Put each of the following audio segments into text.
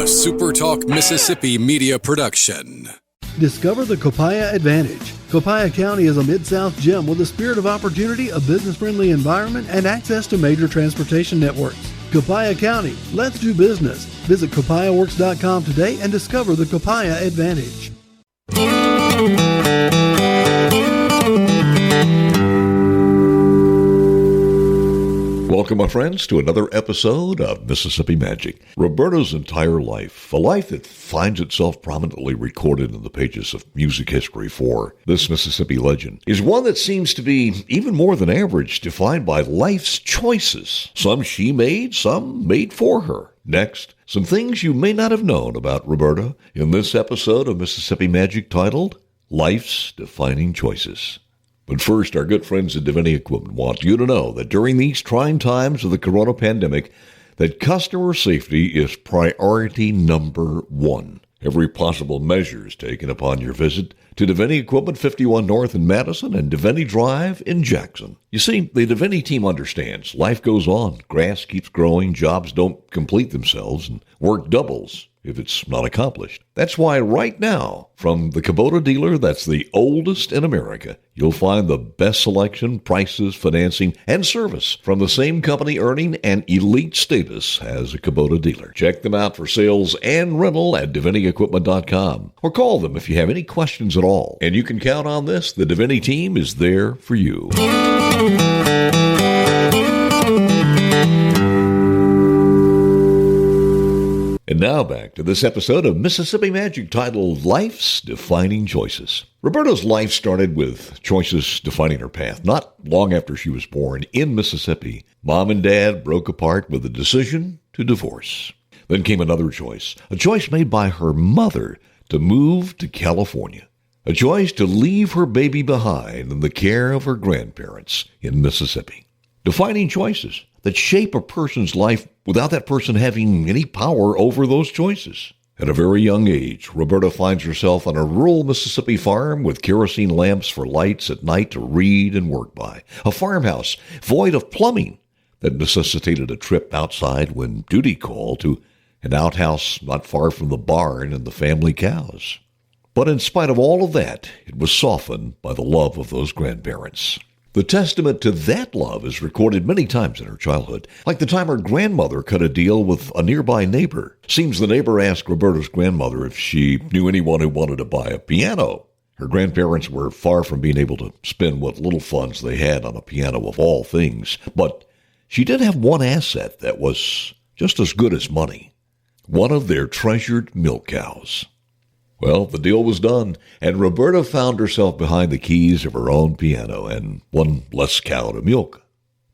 SuperTalk Mississippi media production. Discover the Copiah Advantage. Copiah County is a Mid-South gem with a spirit of opportunity, a business-friendly environment, and access to major transportation networks. Copiah County, let's do business. Visit copiahworks.com today and discover the Copiah Advantage. Welcome, my friends, to another episode of Mississippi Magic. Roberta's entire life, a life that finds itself prominently recorded in the pages of music history for this Mississippi legend, is one that seems to be even more than average, defined by life's choices. Some she made, some made for her. Next, some things you may not have known about Roberta in this episode of Mississippi Magic titled Life's Defining Choices. But first, our good friends at Divinity Equipment want you to know that during these trying times of the corona pandemic, that customer safety is priority number one. Every possible measure is taken upon your visit to Divinity Equipment 51 North in Madison and Divinity Drive in Jackson. You see, the Divinity team understands life goes on, grass keeps growing, jobs don't complete themselves, and work doubles if it's not accomplished. That's why right now, from the Kubota dealer that's the oldest in America, you'll find the best selection, prices, financing, and service from the same company earning an elite status as a Kubota dealer. Check them out for sales and rental at DivinityEquipment.com or call them if you have any questions at all. And you can count on this, the Divinity team is there for you. And now back to this episode of Mississippi Magic titled Life's Defining Choices. Roberta's life started with choices defining her path. Not long after she was born in Mississippi, Mom and Dad broke apart with a decision to divorce. Then came another choice, a choice made by her mother to move to California. A choice to leave her baby behind in the care of her grandparents in Mississippi. Defining choices that shape a person's life without that person having any power over those choices. At a very young age, Roberta finds herself on a rural Mississippi farm with kerosene lamps for lights at night to read and work by. A farmhouse void of plumbing that necessitated a trip outside when duty called to an outhouse not far from the barn and the family cows. But in spite of all of that, it was softened by the love of those grandparents. The testament to that love is recorded many times in her childhood, like the time her grandmother cut a deal with a nearby neighbor. Seems the neighbor asked Roberta's grandmother if she knew anyone who wanted to buy a piano. Her grandparents were far from being able to spend what little funds they had on a piano of all things, but she did have one asset that was just as good as money. One of their treasured milk cows. Well, the deal was done, and Roberta found herself behind the keys of her own piano and one less cow to milk.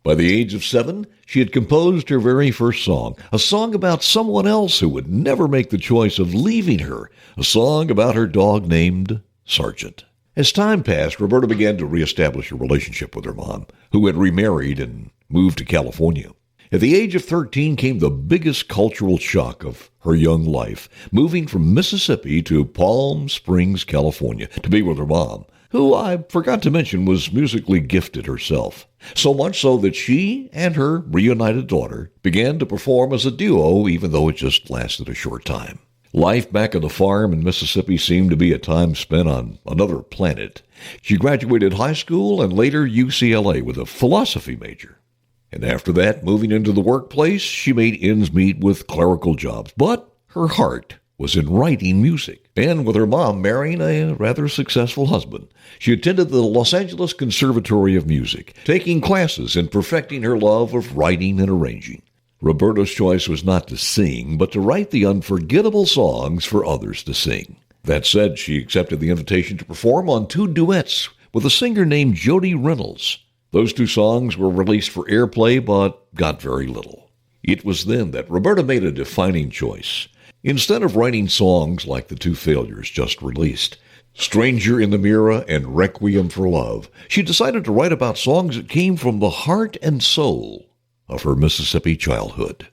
By the age of 7, she had composed her very first song, a song about someone else who would never make the choice of leaving her, a song about her dog named Sergeant. As time passed, Roberta began to reestablish a relationship with her mom, who had remarried and moved to California. At the age of 13 came the biggest cultural shock of her young life, moving from Mississippi to Palm Springs, California, to be with her mom, who I forgot to mention was musically gifted herself. So much so that she and her reunited daughter began to perform as a duo, even though it just lasted a short time. Life back on the farm in Mississippi seemed to be a time spent on another planet. She graduated high school and later UCLA with a philosophy major. And after that, moving into the workplace, she made ends meet with clerical jobs. But her heart was in writing music. And with her mom marrying a rather successful husband, she attended the Los Angeles Conservatory of Music, taking classes in perfecting her love of writing and arranging. Roberta's choice was not to sing, but to write the unforgettable songs for others to sing. That said, she accepted the invitation to perform on 2 duets with a singer named Jody Reynolds. Those 2 songs were released for airplay, but got very little. It was then that Roberta made a defining choice. Instead of writing songs like the 2 failures just released, Stranger in the Mirror and Requiem for Love, she decided to write about songs that came from the heart and soul of her Mississippi childhood.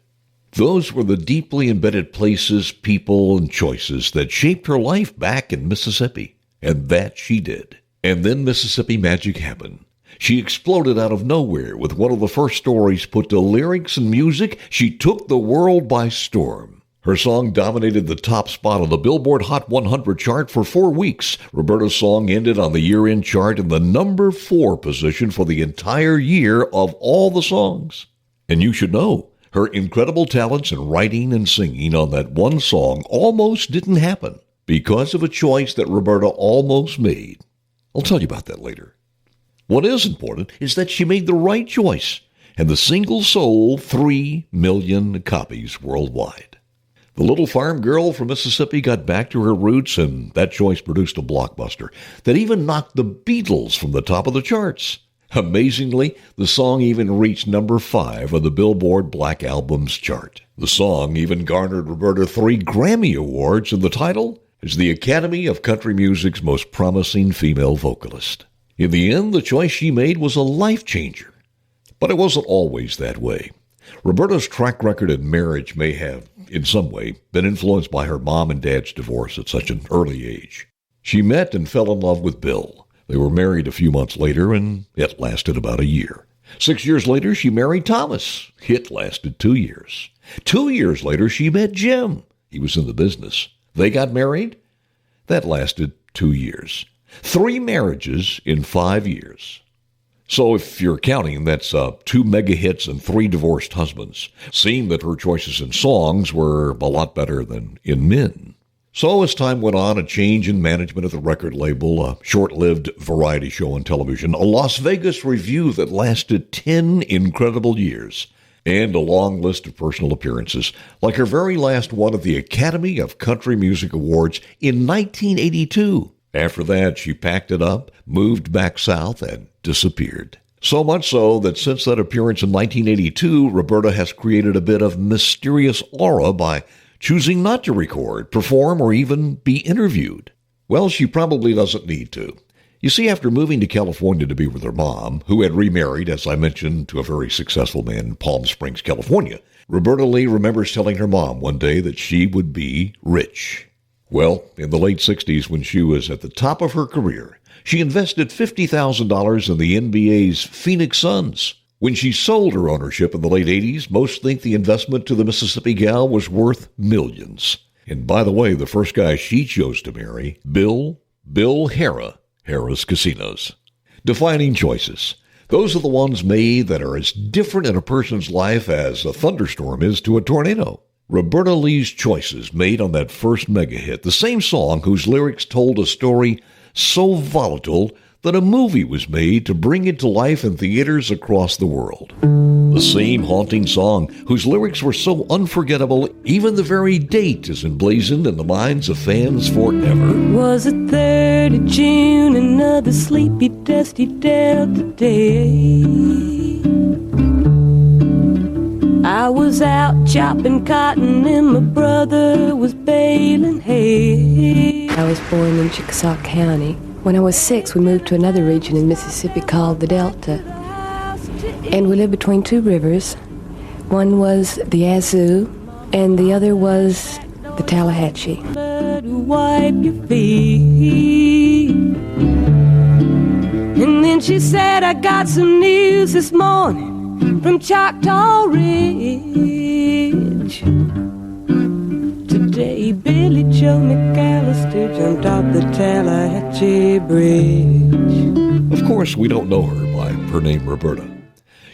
Those were the deeply embedded places, people, and choices that shaped her life back in Mississippi. And that she did. And then Mississippi Magic happened. She exploded out of nowhere with one of the first stories put to lyrics and music. She took the world by storm. Her song dominated the top spot on the Billboard Hot 100 chart for 4 weeks. Roberta's song ended on the year-end chart in the number 4 position for the entire year of all the songs. And you should know, her incredible talents in writing and singing on that one song almost didn't happen because of a choice that Roberta almost made. I'll tell you about that later. What is important is that she made the right choice, and the single sold 3 million copies worldwide. The little farm girl from Mississippi got back to her roots, and that choice produced a blockbuster that even knocked the Beatles from the top of the charts. Amazingly, the song even reached number 5 on the Billboard Black Albums chart. The song even garnered Roberta 3 Grammy Awards, and the title is the Academy of Country Music's Most Promising Female Vocalist. In the end, the choice she made was a life changer. But it wasn't always that way. Roberta's track record in marriage may have, in some way, been influenced by her mom and dad's divorce at such an early age. She met and fell in love with Bill. They were married a few months later, and it lasted about a year. 6 years later, she married Thomas. It lasted 2 years. 2 years later, she met Jim. He was in the business. They got married. That lasted 2 years. 3 marriages in 5 years. So if you're counting, that's 2 mega hits and 3 divorced husbands. Seemed that her choices in songs were a lot better than in men. So as time went on, a change in management at the record label, a short-lived variety show on television, a Las Vegas review that lasted 10 incredible years, and a long list of personal appearances, like her very last one at the Academy of Country Music Awards in 1982. After that, she packed it up, moved back south, and disappeared. So much so that since that appearance in 1982, Roberta has created a bit of mysterious aura by choosing not to record, perform, or even be interviewed. Well, she probably doesn't need to. You see, after moving to California to be with her mom, who had remarried, as I mentioned, to a very successful man in Palm Springs, California, Roberta Lee remembers telling her mom one day that she would be rich. Well, in the late 60s, when she was at the top of her career, she invested $50,000 in the NBA's Phoenix Suns. When she sold her ownership in the late 80s, most think the investment to the Mississippi gal was worth millions. And by the way, the first guy she chose to marry, Bill Harrah, Harrah's Casinos. Defining choices. Those are the ones made that are as different in a person's life as a thunderstorm is to a tornado. Roberta Lee's choices made on that first mega hit, the same song whose lyrics told a story so volatile that a movie was made to bring it to life in theaters across the world. The same haunting song whose lyrics were so unforgettable, even the very date is emblazoned in the minds of fans forever. Was it 3rd of June, another sleepy, dusty Delta day? I was out chopping cotton and my brother was baling hay. I was born in Chickasaw County. When I was 6, we moved to another region in Mississippi called the Delta. And we lived between 2 rivers. One was the Yazoo, and the other was the Tallahatchie. Wipe your feet. And then she said, I got some news this morning from Choctaw Ridge. Today, Billy Joe McAllister jumped off the Tallahatchie Bridge. Of course, we don't know her by her name Roberta.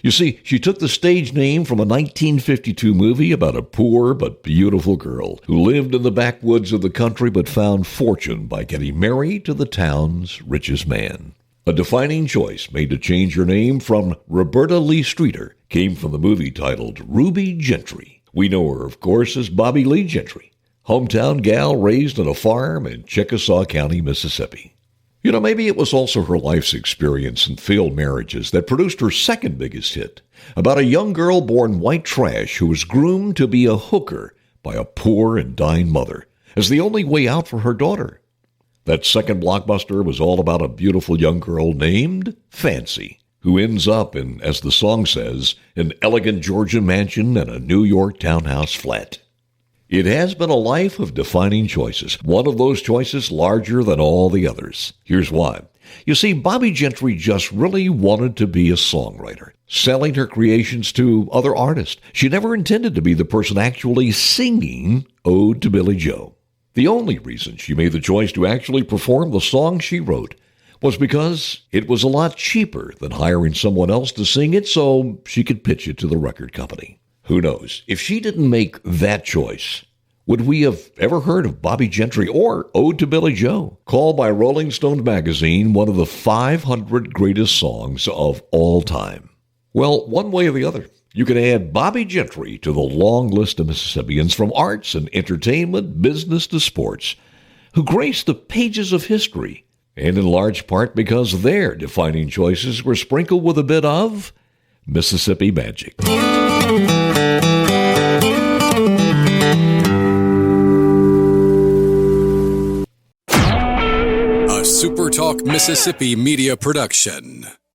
You see, she took the stage name from a 1952 movie about a poor but beautiful girl who lived in the backwoods of the country but found fortune by getting married to the town's richest man. A defining choice made to change her name from Roberta Lee Streeter came from the movie titled Ruby Gentry. We know her, of course, as Bobby Lee Gentry, hometown gal raised on a farm in Chickasaw County, Mississippi. You know, maybe it was also her life's experience and failed marriages that produced her second biggest hit, about a young girl born white trash who was groomed to be a hooker by a poor and dying mother as the only way out for her daughter. That second blockbuster was all about a beautiful young girl named Fancy, who ends up in, as the song says, an elegant Georgia mansion and a New York townhouse flat. It has been a life of defining choices, one of those choices larger than all the others. Here's why. You see, Bobby Gentry just really wanted to be a songwriter, selling her creations to other artists. She never intended to be the person actually singing Ode to Billy Joe. The only reason she made the choice to actually perform the song she wrote was because it was a lot cheaper than hiring someone else to sing it so she could pitch it to the record company. Who knows? If she didn't make that choice, would we have ever heard of Bobby Gentry or Ode to Billy Joe, called by Rolling Stone magazine one of the 500 greatest songs of all time? Well, one way or the other, you can add Bobby Gentry to the long list of Mississippians from arts and entertainment, business to sports, who grace the pages of history, and in large part because their defining choices were sprinkled with a bit of Mississippi magic. A SuperTalk Mississippi media production.